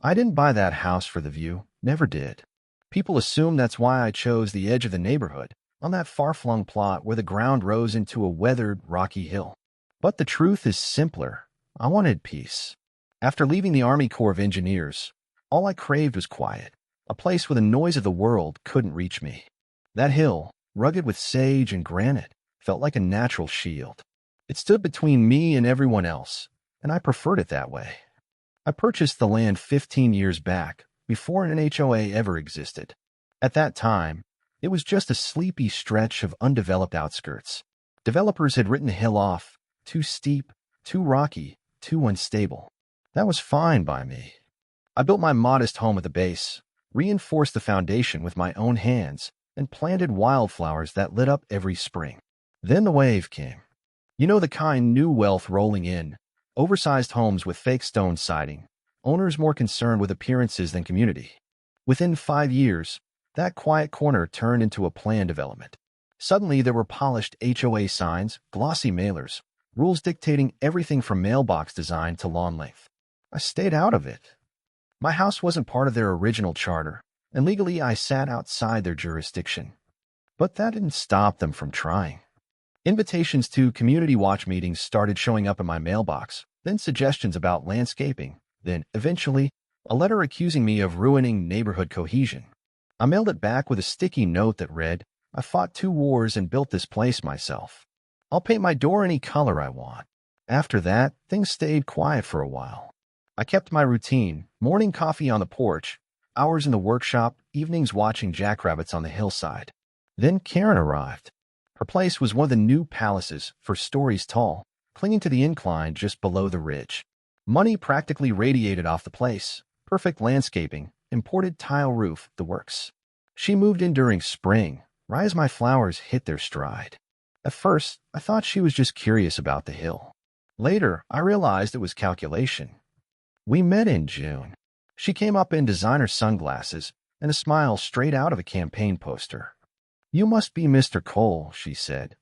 I didn't buy that house for the view, never did. People assume that's why I chose the edge of the neighborhood, on that far-flung plot where the ground rose into a weathered, rocky hill. But the truth is simpler. I wanted peace. After leaving the Army Corps of Engineers, all I craved was quiet, a place where the noise of the world couldn't reach me. That hill, rugged with sage and granite, felt like a natural shield. It stood between me and everyone else, and I preferred it that way. I purchased the land 15 years back, before an HOA ever existed. At that time, it was just a sleepy stretch of undeveloped outskirts. Developers had written the hill off, too steep, too rocky, too unstable. That was fine by me. I built my modest home at the base, reinforced the foundation with my own hands, and planted wildflowers that lit up every spring. Then the wave came. You know the kind, new wealth rolling in, oversized homes with fake stone siding, owners more concerned with appearances than community. Within 5 years, that quiet corner turned into a planned development. Suddenly, there were polished HOA signs, glossy mailers, rules dictating everything from mailbox design to lawn length. I stayed out of it. My house wasn't part of their original charter, and legally I sat outside their jurisdiction. But that didn't stop them from trying. Invitations to community watch meetings started showing up in my mailbox, then suggestions about landscaping, then, eventually, a letter accusing me of ruining neighborhood cohesion. I mailed it back with a sticky note that read, "I fought 2 wars and built this place myself. I'll paint my door any color I want." After that, things stayed quiet for a while. I kept my routine, morning coffee on the porch, hours in the workshop, evenings watching jackrabbits on the hillside. Then Karen arrived. Her place was one of the new palaces, 4 stories tall, clinging to the incline just below the ridge. Money practically radiated off the place. Perfect landscaping, imported tile roof, the works. She moved in during spring, right as my flowers hit their stride. At first, I thought she was just curious about the hill. Later, I realized it was calculation. We met in June. She came up in designer sunglasses and a smile straight out of a campaign poster. "You must be Mr. Cole," she said.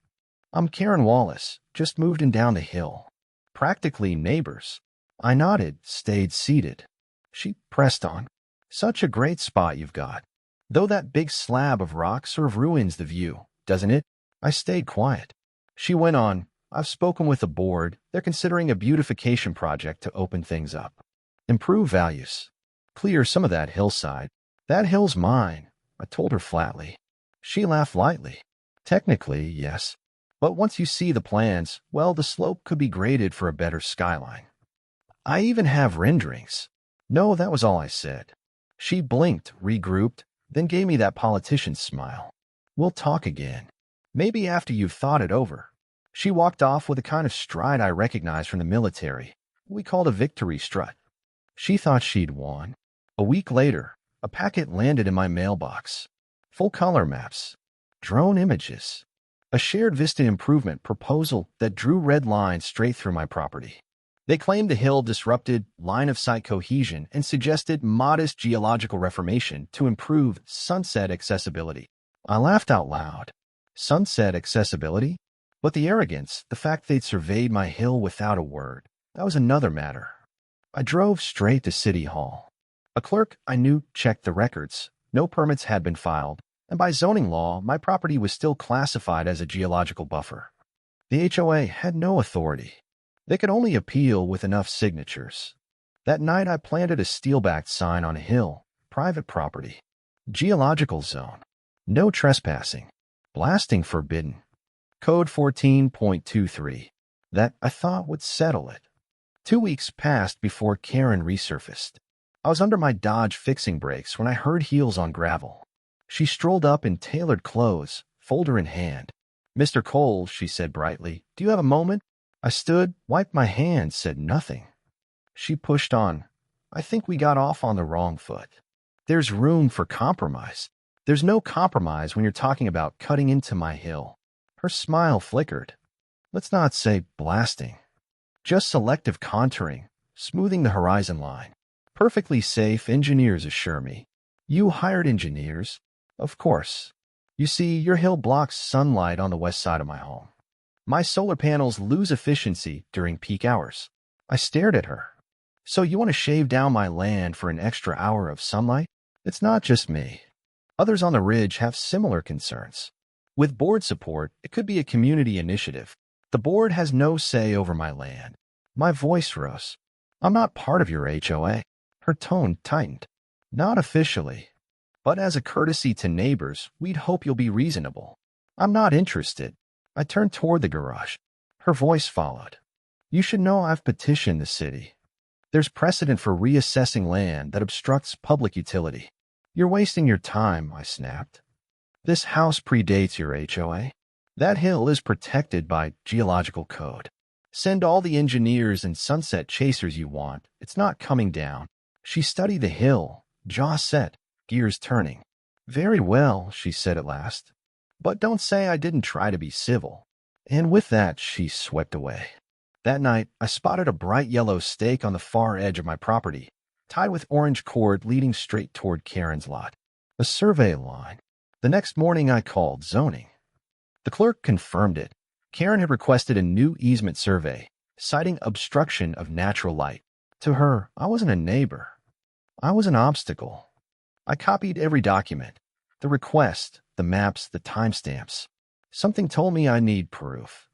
"I'm Karen Wallace, just moved in down the hill." Practically neighbors. I nodded, stayed seated. She pressed on. "Such a great spot you've got. Though that big slab of rock sort of ruins the view, doesn't it?" I stayed quiet. She went on, "I've spoken with the board. They're considering a beautification project to open things up. Improve values. Clear some of that hillside. That hill's mine," I told her flatly. She laughed lightly. "Technically, yes. But once you see the plans, well, the slope could be graded for a better skyline. I even have renderings." No, that was all I said. She blinked, regrouped, then gave me that politician's smile. "We'll talk again. Maybe after you've thought it over." She walked off with a kind of stride I recognized from the military. We called a victory strut. She thought she'd won. A week later, a packet landed in my mailbox. Full color maps. Drone images. A shared vista improvement proposal that drew red lines straight through my property. They claimed the hill disrupted line-of-sight cohesion and suggested modest geological reformation to improve sunset accessibility. I laughed out loud. Sunset accessibility? But the arrogance, the fact they'd surveyed my hill without a word, that was another matter. I drove straight to City Hall. A clerk I knew checked the records. No permits had been filed, and by zoning law, my property was still classified as a geological buffer. The HOA had no authority. They could only appeal with enough signatures. That night, I planted a steel-backed sign on a hill, private property. Geological zone. No trespassing. Blasting forbidden. Code 14.23. That, I thought, would settle it. 2 weeks passed before Karen resurfaced. I was under my Dodge fixing brakes when I heard heels on gravel. She strolled up in tailored clothes, folder in hand. "Mr. Cole," she said brightly, "do you have a moment?" I stood, wiped my hands, said nothing. She pushed on. "I think we got off on the wrong foot. There's room for compromise. There's no compromise when you're talking about cutting into my hill." Her smile flickered. "Let's not say blasting. Just selective contouring, smoothing the horizon line. Perfectly safe, engineers assure me." "You hired engineers?" "Of course. You see, your hill blocks sunlight on the west side of my home. My solar panels lose efficiency during peak hours." I stared at her. So you want to shave down my land for an extra hour of sunlight? It's not just me. Others on the ridge have similar concerns. With board support, it could be a community initiative. The board has no say over my land. My voice rose. I'm not part of your HOA. Her tone tightened. Not officially. But as a courtesy to neighbors, we'd hope you'll be reasonable. I'm not interested. I turned toward the garage. Her voice followed. You should know I've petitioned the city. There's precedent for reassessing land that obstructs public utility. You're wasting your time, I snapped. This house predates your HOA. That hill is protected by geological code. Send all the engineers and sunset chasers you want. It's not coming down. She studied the hill, jaw set, gears turning. Very well, she said at last. But don't say I didn't try to be civil. And with that, she swept away. That night, I spotted a bright yellow stake on the far edge of my property, tied with orange cord leading straight toward Karen's lot. A survey line. The next morning, I called zoning. The clerk confirmed it. Karen had requested a new easement survey, citing obstruction of natural light. To her, I wasn't a neighbor. I was an obstacle. I copied every document. The request, the maps, the timestamps. Something told me I need proof.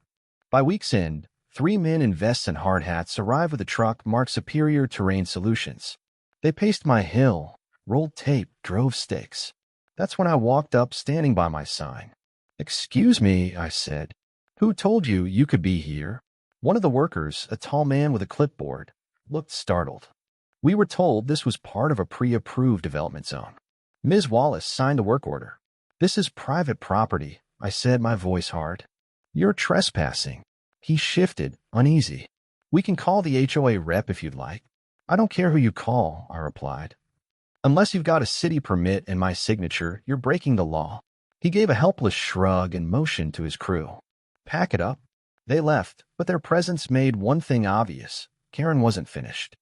By week's end, 3 men in vests and hard hats arrived with a truck marked Superior Terrain Solutions. They paced my hill, rolled tape, drove stakes. That's when I walked up standing by my sign. Excuse me, I said. Who told you you could be here? One of the workers, a tall man with a clipboard, looked startled. We were told this was part of a pre-approved development zone. Ms. Wallace signed a work order. This is private property, I said, my voice hard. You're trespassing. He shifted, uneasy. We can call the HOA rep if you'd like. I don't care who you call, I replied. Unless you've got a city permit and my signature, you're breaking the law. He gave a helpless shrug and motioned to his crew. Pack it up. They left, but their presence made one thing obvious. Karen wasn't finished.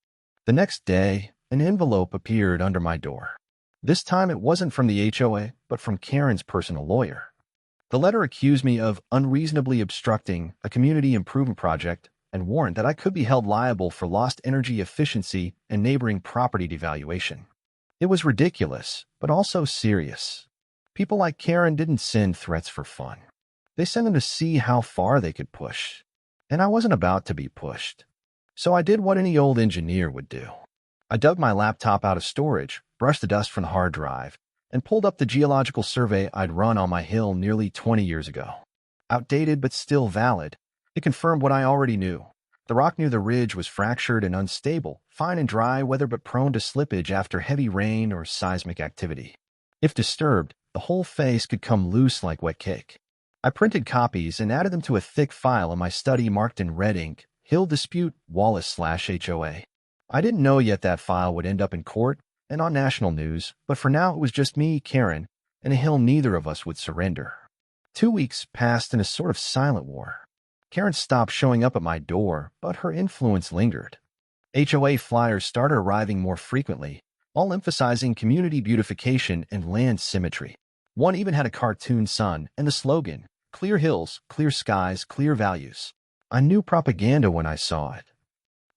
The next day, an envelope appeared under my door. This time it wasn't from the HOA, but from Karen's personal lawyer. The letter accused me of unreasonably obstructing a community improvement project and warned that I could be held liable for lost energy efficiency and neighboring property devaluation. It was ridiculous, but also serious. People like Karen didn't send threats for fun. They sent them to see how far they could push. And I wasn't about to be pushed. So I did what any old engineer would do. I dug my laptop out of storage, brushed the dust from the hard drive, and pulled up the geological survey I'd run on my hill nearly 20 years ago. Outdated but still valid, it confirmed what I already knew. The rock near the ridge was fractured and unstable, fine and dry weather but prone to slippage after heavy rain or seismic activity. If disturbed, the whole face could come loose like wet cake. I printed copies and added them to a thick file in my study marked in red ink, Hill Dispute Wallace/HOA. I didn't know yet that file would end up in court and on national news, but for now it was just me, Karen, and a hill neither of us would surrender. 2 weeks passed in a sort of silent war. Karen stopped showing up at my door, but her influence lingered. HOA flyers started arriving more frequently, all emphasizing community beautification and land symmetry. One even had a cartoon sun and the slogan, "Clear hills, clear skies, clear values." I knew propaganda when I saw it.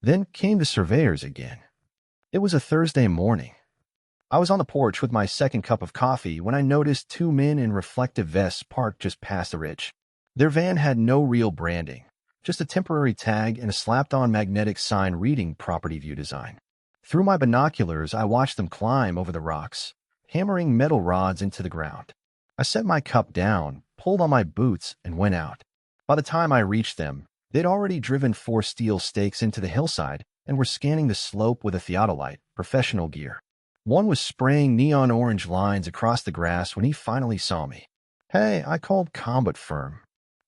Then came the surveyors again. It was a Thursday morning. I was on the porch with my second cup of coffee when I noticed 2 men in reflective vests parked just past the ridge. Their van had no real branding, just a temporary tag and a slapped-on magnetic sign reading Property View Design. Through my binoculars, I watched them climb over the rocks, hammering metal rods into the ground. I set my cup down, pulled on my boots, and went out. By the time I reached them, they'd already driven 4 steel stakes into the hillside and were scanning the slope with a theodolite, professional gear. One was spraying neon orange lines across the grass when he finally saw me. Hey, I called Combat Firm.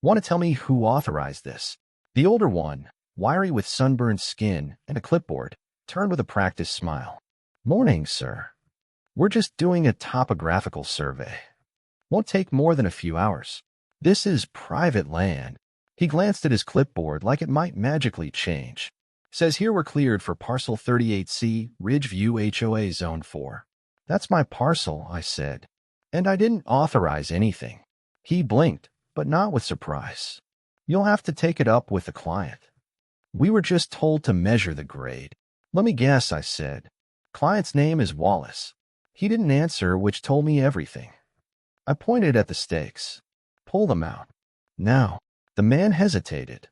Want to tell me who authorized this? The older one, wiry with sunburned skin and a clipboard, turned with a practiced smile. Morning, sir. We're just doing a topographical survey. Won't take more than a few hours. This is private land. He glanced at his clipboard like it might magically change. Says here we're cleared for Parcel 38C, Ridgeview HOA Zone 4. That's my parcel, I said. And I didn't authorize anything. He blinked, but not with surprise. You'll have to take it up with the client. We were just told to measure the grade. Let me guess, I said. Client's name is Wallace. He didn't answer, which told me everything. I pointed at the stakes. Pull them out. Now. The man hesitated.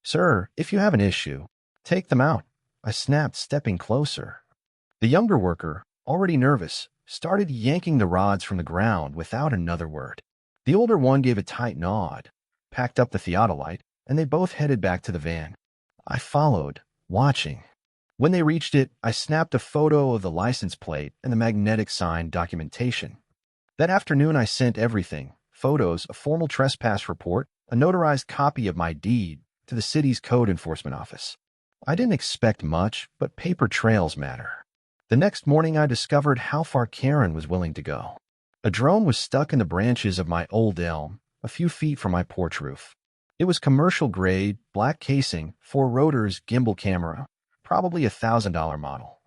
Sir, if you have an issue, take them out, I snapped, stepping closer. The younger worker, already nervous, started yanking the rods from the ground without another word. The older one gave a tight nod, packed up the theodolite, and they both headed back to the van. I followed, watching. When they reached it, I snapped a photo of the license plate and the magnetic sign documentation. That afternoon, I sent everything, photos, a formal trespass report, a notarized copy of my deed, to the city's code enforcement office. I didn't expect much, but paper trails matter. The next morning, I discovered how far Karen was willing to go. A drone was stuck in the branches of my old elm, a few feet from my porch roof. It was commercial-grade, black casing, 4 rotors, gimbal camera, probably a $1,000 model.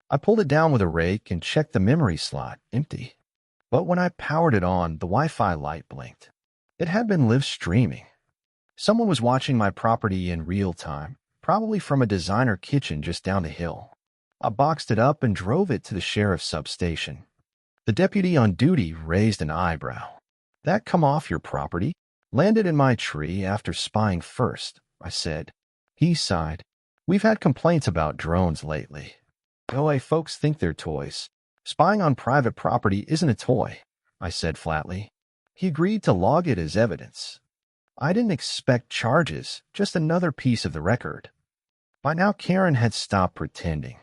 I pulled it down with a rake and checked the memory slot, empty. But when I powered it on, the Wi-Fi light blinked. It had been live streaming. Someone was watching my property in real time, probably from a designer kitchen just down the hill. I boxed it up and drove it to the sheriff's substation. The deputy on duty raised an eyebrow. That come off your property? Landed in my tree after spying first, I said. He sighed. We've had complaints about drones lately. HOA folks think they're toys. Spying on private property isn't a toy, I said flatly. He agreed to log it as evidence. I didn't expect charges, just another piece of the record. By now, Karen had stopped pretending.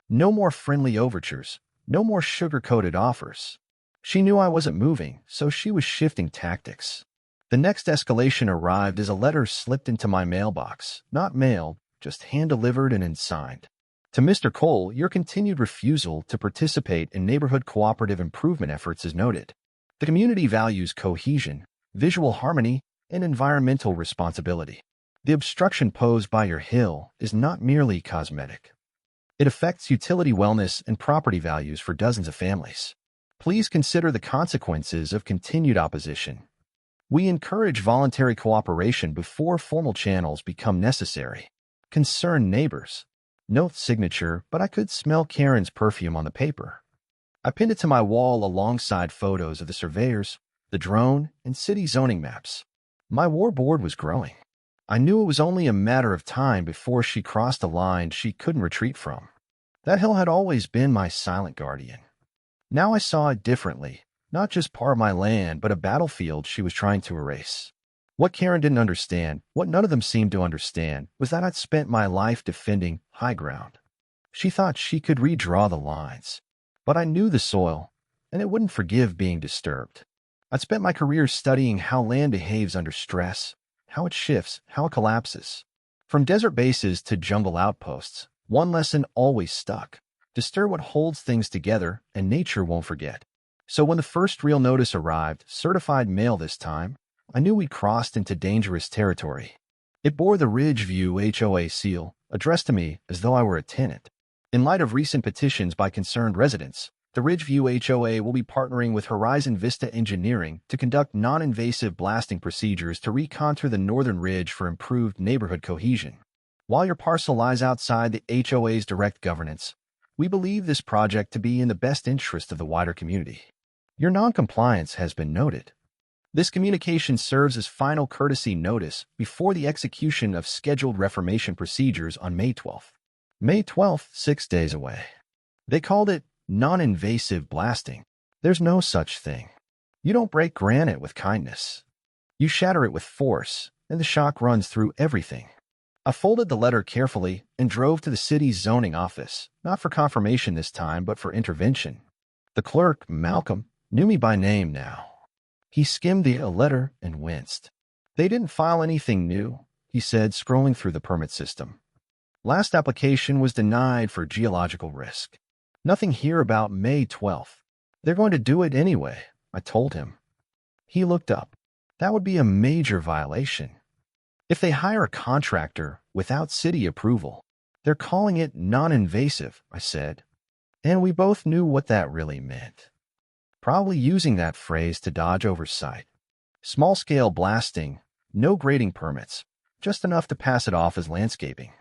No more friendly overtures, no more sugar-coated offers. She knew I wasn't moving, so she was shifting tactics. The next escalation arrived as a letter slipped into my mailbox, not mailed, just hand-delivered and unsigned. To Mr. Cole, your continued refusal to participate in neighborhood cooperative improvement efforts is noted. The community values cohesion, visual harmony, and environmental responsibility. The obstruction posed by your hill is not merely cosmetic. It affects utility wellness and property values for dozens of families. Please consider the consequences of continued opposition. We encourage voluntary cooperation before formal channels become necessary. Concerned neighbors. Note signature, but I could smell Karen's perfume on the paper. I pinned it to my wall alongside photos of the surveyors, the drone, and city zoning maps. My war board was growing. I knew it was only a matter of time before she crossed a line she couldn't retreat from. That hill had always been my silent guardian. Now I saw it differently, not just part of my land, but a battlefield she was trying to erase. What Karen didn't understand, what none of them seemed to understand, was that I'd spent my life defending high ground. She thought she could redraw the lines. But I knew the soil, and it wouldn't forgive being disturbed. I'd spent my career studying how land behaves under stress, how it shifts, how it collapses. From desert bases to jungle outposts, one lesson always stuck. Disturb what holds things together, and nature won't forget. So when the first real notice arrived, certified mail this time, I knew we'd crossed into dangerous territory. It bore the Ridgeview HOA seal, addressed to me as though I were a tenant. In light of recent petitions by concerned residents, the Ridgeview HOA will be partnering with Horizon Vista Engineering to conduct non-invasive blasting procedures to recontour the northern ridge for improved neighborhood cohesion. While your parcel lies outside the HOA's direct governance, we believe this project to be in the best interest of the wider community. Your non-compliance has been noted. This communication serves as final courtesy notice before the execution of scheduled reformation procedures on May 12th. May 12th, 6 days away. They called it non-invasive blasting. There's no such thing. You don't break granite with kindness. You shatter it with force, and the shock runs through everything. I folded the letter carefully and drove to the city's zoning office, not for confirmation this time, but for intervention. The clerk, Malcolm, knew me by name now. He skimmed the letter and winced. They didn't file anything new, he said, scrolling through the permit system. Last application was denied for geological risk. Nothing here about May 12th. They're going to do it anyway, I told him. He looked up. That would be a major violation. If they hire a contractor without city approval, they're calling it non-invasive, I said. And we both knew what that really meant. Probably using that phrase to dodge oversight. Small-scale blasting, no grading permits, just enough to pass it off as landscaping.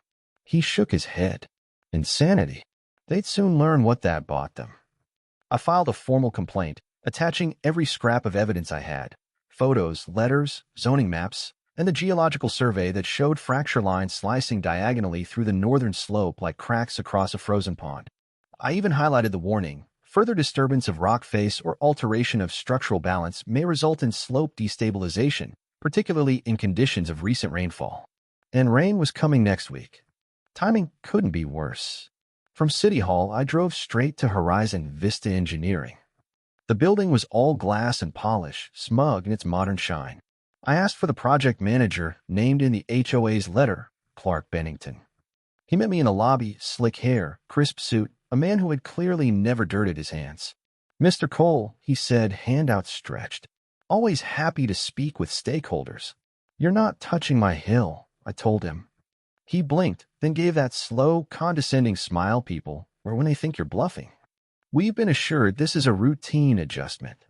He shook his head. Insanity. They'd soon learn what that bought them. I filed a formal complaint, attaching every scrap of evidence I had: photos, letters, zoning maps, and the geological survey that showed fracture lines slicing diagonally through the northern slope like cracks across a frozen pond. I even highlighted the warning: further disturbance of rock face or alteration of structural balance may result in slope destabilization, particularly in conditions of recent rainfall. And rain was coming next week. Timing couldn't be worse. From City Hall, I drove straight to Horizon Vista Engineering. The building was all glass and polish, smug in its modern shine. I asked for the project manager, named in the HOA's letter, Clark Bennington. He met me in the lobby, slick hair, crisp suit, a man who had clearly never dirtied his hands. "Mr. Cole," he said, hand outstretched. "Always happy to speak with stakeholders." "You're not touching my hill," I told him. He blinked, then gave that slow, condescending smile people wear when they think you're bluffing. "We've been assured this is a routine adjustment.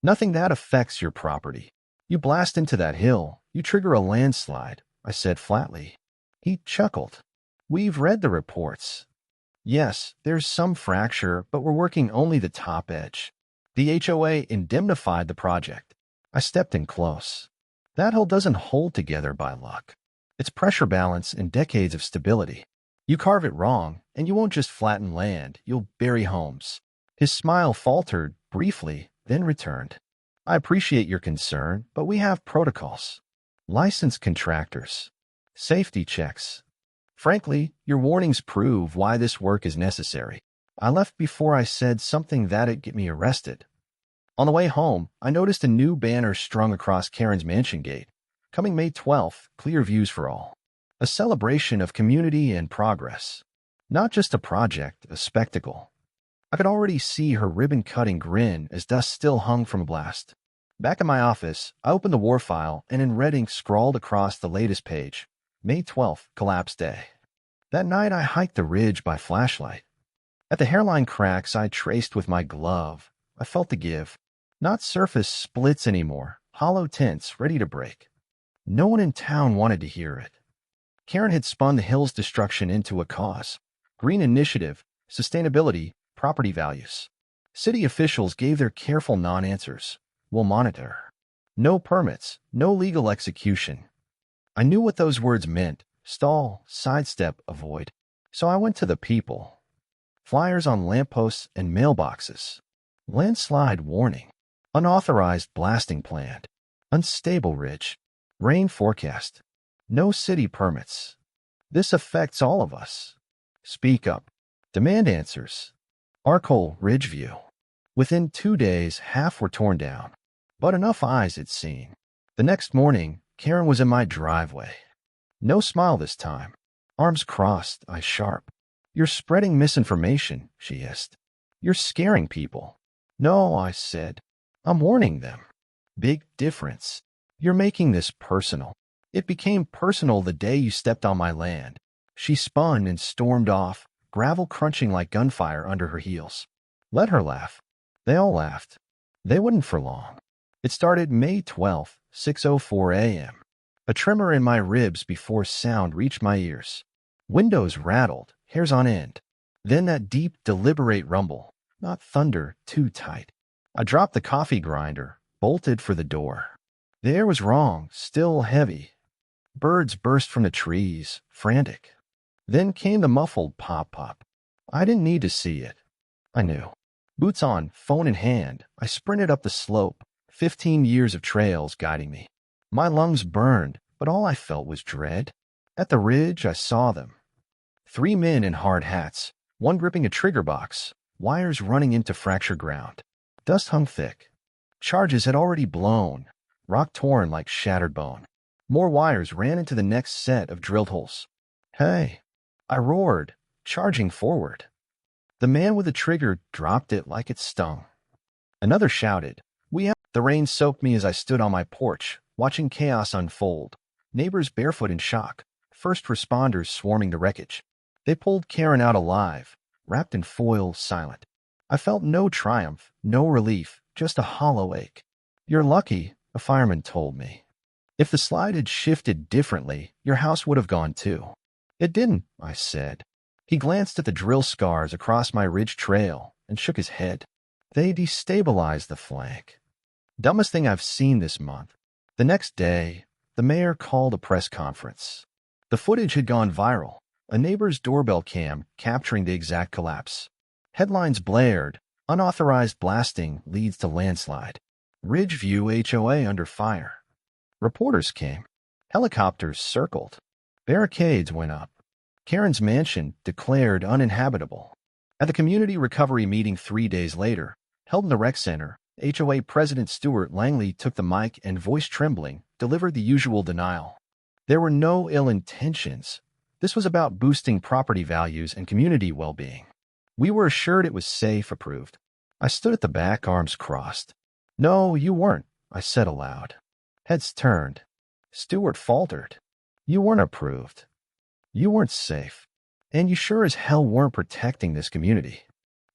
Nothing that affects your property. You blast into that hill, you trigger a landslide," I said flatly. He chuckled. "We've read the reports. Yes, there's some fracture, but we're working only the top edge." The HOA indemnified the project. I stepped in close. "That hill doesn't hold together by luck. It's pressure balance and decades of stability. You carve it wrong, and you won't just flatten land, you'll bury homes." His smile faltered briefly, then returned. "I appreciate your concern, but we have protocols. Licensed contractors. Safety checks. Frankly, your warnings prove why this work is necessary." I left before I said something that'd get me arrested. On the way home, I noticed a new banner strung across Karen's mansion gate. "Coming May 12th, clear views for all." A celebration of community and progress. Not just a project, a spectacle. I could already see her ribbon-cutting grin as dust still hung from a blast. Back in my office, I opened the war file and in red ink scrawled across the latest page: May 12th, collapse day. That night, I hiked the ridge by flashlight. At the hairline cracks I traced with my glove, I felt the give. Not surface splits anymore, hollow tints ready to break. No one in town wanted to hear it. Karen had spun the hill's destruction into a cause: green initiative, sustainability, property values. City officials gave their careful non-answers. "We'll monitor." No permits, no legal execution. I knew what those words meant: stall, sidestep, avoid. So I went to the people. Flyers on lampposts and mailboxes. Landslide warning. Unauthorized blasting planned. Unstable ridge. Rain forecast. No city permits. This affects all of us. Speak up. Demand answers. Arcole Ridgeview. Within 2 days, half were torn down. But enough eyes had seen. The next morning, Karen was in my driveway. No smile this time. Arms crossed, eyes sharp. "You're spreading misinformation," she hissed. "You're scaring people." "No," I said. "I'm warning them." Big difference. "You're making this personal. It became personal the day you stepped on my land." She spun and stormed off, gravel crunching like gunfire under her heels. Let her laugh. They all laughed. They wouldn't for long. It started May 12th, 6:04 a.m. A tremor in my ribs before sound reached my ears. Windows rattled, hairs on end. Then that deep, deliberate rumble. Not thunder, too tight. I dropped the coffee grinder, bolted for the door. The air was wrong, still heavy. Birds burst from the trees, frantic. Then came the muffled pop-pop. I didn't need to see it. I knew. Boots on, phone in hand, I sprinted up the slope, 15 years of trails guiding me. My lungs burned, but all I felt was dread. At the ridge, I saw them. 3 men in hard hats, one gripping a trigger box, wires running into fractured ground. Dust hung thick. Charges had already blown, rock torn like shattered bone. More wires ran into the next set of drilled holes. "Hey!" I roared, charging forward. The man with the trigger dropped it like it stung. Another shouted, "We have—" The rain soaked me as I stood on my porch, watching chaos unfold. Neighbors barefoot in shock, first responders swarming the wreckage. They pulled Karen out alive, wrapped in foil, silent. I felt no triumph, no relief, just a hollow ache. "You're lucky," a fireman told me. "If the slide had shifted differently, your house would have gone too." "It didn't," I said. He glanced at the drill scars across my ridge trail and shook his head. They destabilized the flank. Dumbest thing I've seen this month. The next day, the mayor called a press conference. The footage had gone viral, a neighbor's doorbell cam capturing the exact collapse. Headlines blared, "Unauthorized blasting leads to landslide. Ridgeview HOA under fire." Reporters came. Helicopters circled. Barricades went up. Karen's mansion declared uninhabitable. At the community recovery meeting 3 days later, held in the rec center, HOA President Stuart Langley took the mic and, voice trembling, delivered the usual denial. There were no ill intentions. This was about boosting property values and community well-being. We were assured it was safe, approved. I stood at the back, arms crossed. "No, you weren't," I said aloud. Heads turned. Stuart faltered. "You weren't approved. You weren't safe. And you sure as hell weren't protecting this community.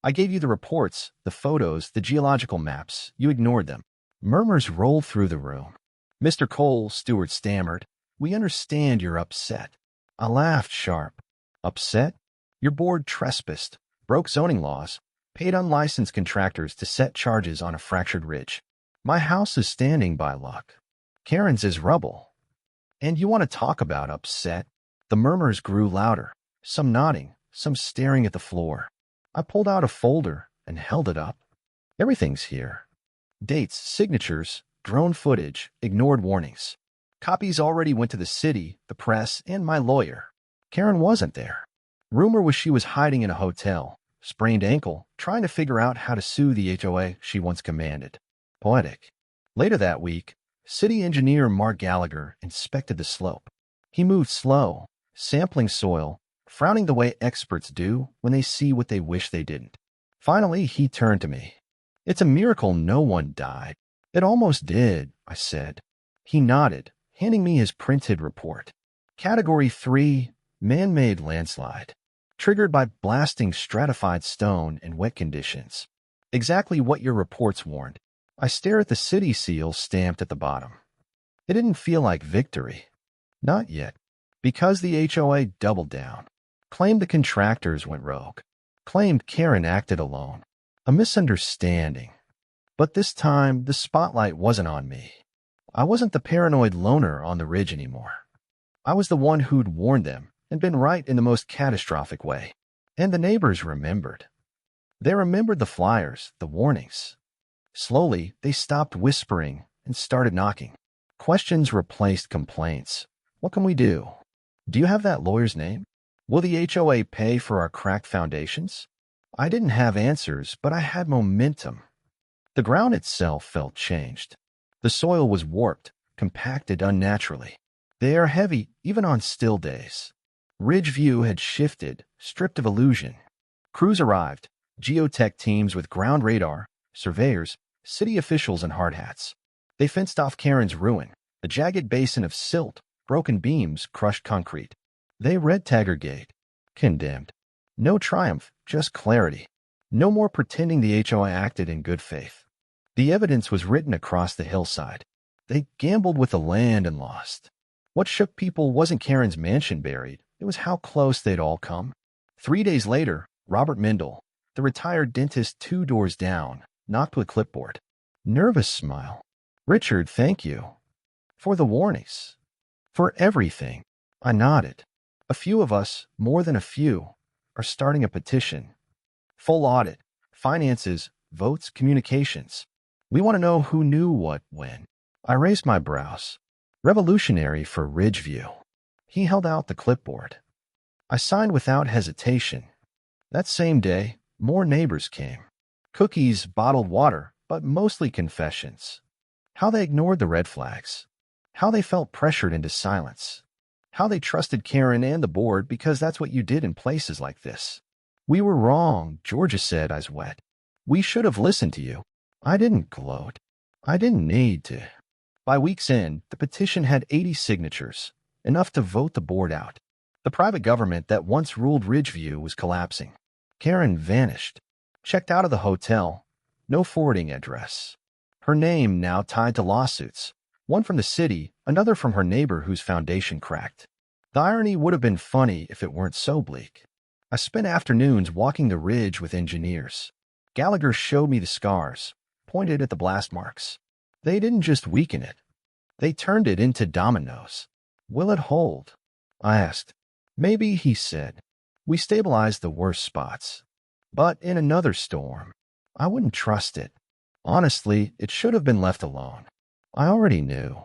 I gave you the reports, the photos, the geological maps. You ignored them." Murmurs rolled through the room. "Mr. Cole," Stuart stammered, "we understand you're upset." I laughed sharp. "Upset? Your board trespassed, broke zoning laws, paid unlicensed contractors to set charges on a fractured ridge. My house is standing by luck. Karen's is rubble. And you want to talk about upset?" The murmurs grew louder, some nodding, some staring at the floor. I pulled out a folder and held it up. Everything's here. Dates, signatures, drone footage, ignored warnings. Copies already went to the city, the press, and my lawyer. Karen wasn't there. Rumor was she was hiding in a hotel, sprained ankle, trying to figure out how to sue the HOA she once commanded. Poetic. Later that week, city engineer Mark Gallagher inspected the slope. He moved slow, sampling soil, frowning the way experts do when they see what they wish they didn't. Finally, he turned to me. "It's a miracle no one died." "It almost did," I said. He nodded, handing me his printed report. Category 3, man-made landslide. Triggered by blasting stratified stone in wet conditions. Exactly what your reports warned. I stare at the city seal stamped at the bottom. It didn't feel like victory. Not yet. Because the HOA doubled down. Claimed the contractors went rogue. Claimed Karen acted alone. A misunderstanding. But this time, the spotlight wasn't on me. I wasn't the paranoid loner on the ridge anymore. I was the one who'd warned them and been right in the most catastrophic way. And the neighbors remembered. They remembered the flyers, the warnings. Slowly, they stopped whispering and started knocking. Questions replaced complaints. "What can we do? Do you have that lawyer's name? Will the HOA pay for our cracked foundations?" I didn't have answers, but I had momentum. The ground itself felt changed. The soil was warped, compacted unnaturally. They are heavy even on still days. Ridgeview had shifted, stripped of illusion. Crews arrived, geotech teams with ground radar, surveyors, city officials in hard hats. They fenced off Karen's ruin, a jagged basin of silt, broken beams, crushed concrete. They read Taggart Gate. Condemned. No triumph, just clarity. No more pretending the HOA acted in good faith. The evidence was written across the hillside. They gambled with the land and lost. What shook people wasn't Karen's mansion buried. It was how close they'd all come. 3 days later, Robert Mindle, the retired dentist 2 doors down, knocked with a clipboard. Nervous smile. "Richard, thank you. For the warnings. For everything." I nodded. "A few of us, more than a few, are starting a petition. Full audit, finances, votes, communications. We want to know who knew what when." I raised my brows. Revolutionary for Ridgeview. He held out the clipboard. I signed without hesitation. That same day, more neighbors came. Cookies, bottled water, but mostly confessions. How they ignored the red flags. How they felt pressured into silence. How they trusted Karen and the board because that's what you did in places like this. "We were wrong," Georgia said, eyes wet. "We should have listened to you." I didn't gloat. I didn't need to. By week's end, the petition had 80 signatures, enough to vote the board out. The private government that once ruled Ridgeview was collapsing. Karen vanished. Checked out of the hotel. No forwarding address. Her name now tied to lawsuits. One from the city, another from her neighbor whose foundation cracked. The irony would have been funny if it weren't so bleak. I spent afternoons walking the ridge with engineers. Gallagher showed me the scars, pointed at the blast marks. They didn't just weaken it. They turned it into dominoes. Will it hold? I asked. Maybe, he said. We stabilized the worst spots. But in another storm, I wouldn't trust it. Honestly, it should have been left alone. I already knew.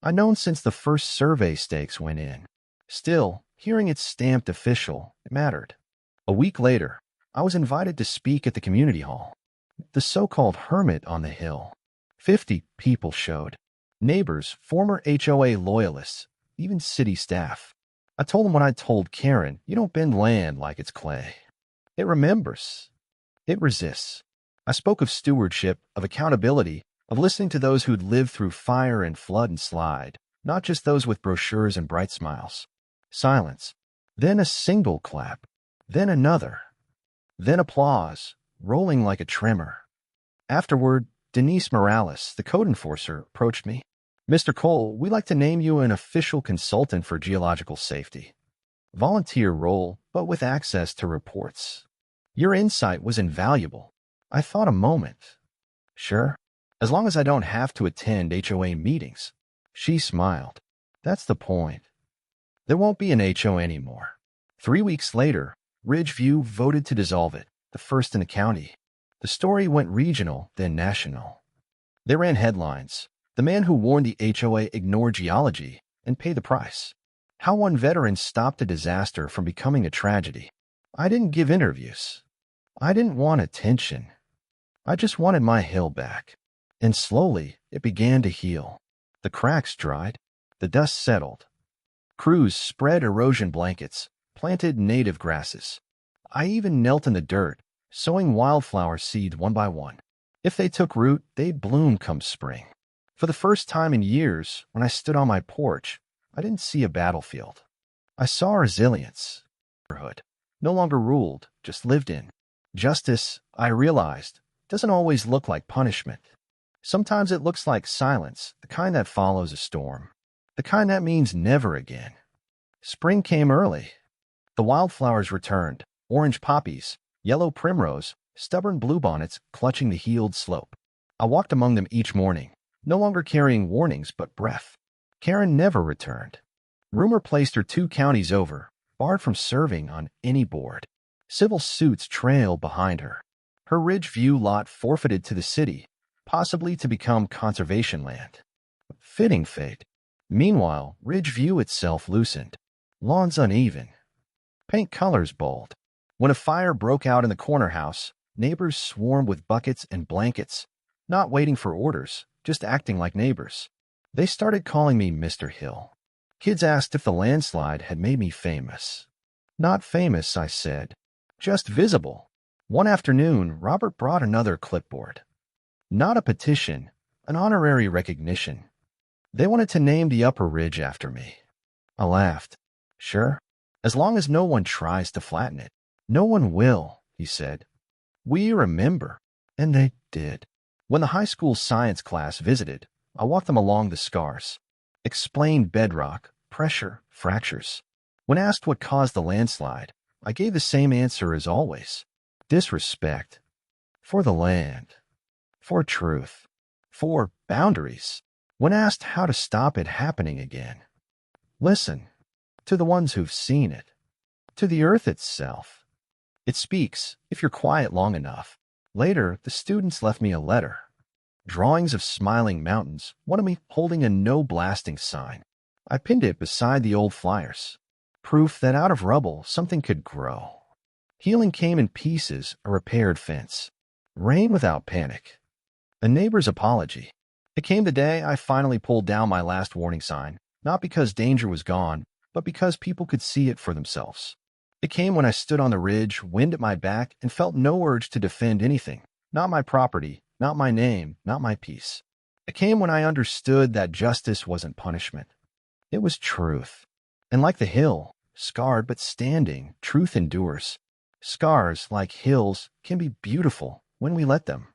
I'd known since the first survey stakes went in. Still, hearing it stamped official, it mattered. A week later, I was invited to speak at the community hall. The so-called hermit on the hill. 50 people showed. Neighbors, former HOA loyalists, even city staff. I told them what I told Karen, you don't bend land like it's clay. It remembers. It resists. I spoke of stewardship, of accountability, of listening to those who'd lived through fire and flood and slide, not just those with brochures and bright smiles. Silence. Then a single clap. Then another. Then applause, rolling like a tremor. Afterward, Denise Morales, the code enforcer, approached me. Mr. Cole, we'd like to name you an official consultant for geological safety. Volunteer role, but with access to reports. Your insight was invaluable. I thought a moment. Sure, as long as I don't have to attend HOA meetings. She smiled. That's the point. There won't be an HOA anymore. 3 weeks later, Ridgeview voted to dissolve it, the first in the county. The story went regional, then national. They ran headlines. The man who warned the HOA ignored geology and paid the price. How one veteran stopped a disaster from becoming a tragedy. I didn't give interviews. I didn't want attention. I just wanted my hill back. And slowly, it began to heal. The cracks dried. The dust settled. Crews spread erosion blankets, planted native grasses. I even knelt in the dirt, sowing wildflower seeds one by one. If they took root, they'd bloom come spring. For the first time in years, when I stood on my porch, I didn't see a battlefield. I saw resilience. Neighborhood, no longer ruled, just lived in. Justice, I realized, doesn't always look like punishment. Sometimes it looks like silence, the kind that follows a storm. The kind that means never again. Spring came early. The wildflowers returned, orange poppies, yellow primrose, stubborn bluebonnets clutching the healed slope. I walked among them each morning, no longer carrying warnings but breath. Karen never returned. Rumor placed her 2 counties over, barred from serving on any board. Civil suits trailed behind her. Her Ridgeview lot forfeited to the city, possibly to become conservation land. Fitting fate. Meanwhile, Ridgeview itself loosened. Lawns uneven. Paint colors bold. When a fire broke out in the corner house, neighbors swarmed with buckets and blankets, not waiting for orders, just acting like neighbors. They started calling me Mr. Hill. Kids asked if the landslide had made me famous. Not famous, I said. Just visible. One afternoon, Robert brought another clipboard. Not a petition, an honorary recognition. They wanted to name the upper ridge after me. I laughed. Sure, as long as no one tries to flatten it. No one will, he said. We remember. And they did. When the high school science class visited, I walked them along the scars, explained bedrock, pressure, fractures. When asked what caused the landslide, I gave the same answer as always. Disrespect. For the land. For truth. For boundaries. When asked how to stop it happening again. Listen. To the ones who've seen it. To the earth itself. It speaks, if you're quiet long enough. Later, the students left me a letter. Drawings of smiling mountains, one of me holding a no-blasting sign. I pinned it beside the old flyers. Proof that out of rubble, something could grow. Healing came in pieces, a repaired fence. Rain without panic. A neighbor's apology. It came the day I finally pulled down my last warning sign, not because danger was gone, but because people could see it for themselves. It came when I stood on the ridge, wind at my back, and felt no urge to defend anything. Not my property, not my name, not my peace. It came when I understood that justice wasn't punishment. It was truth. And like the hill, scarred but standing, truth endures. Scars, like hills, can be beautiful when we let them.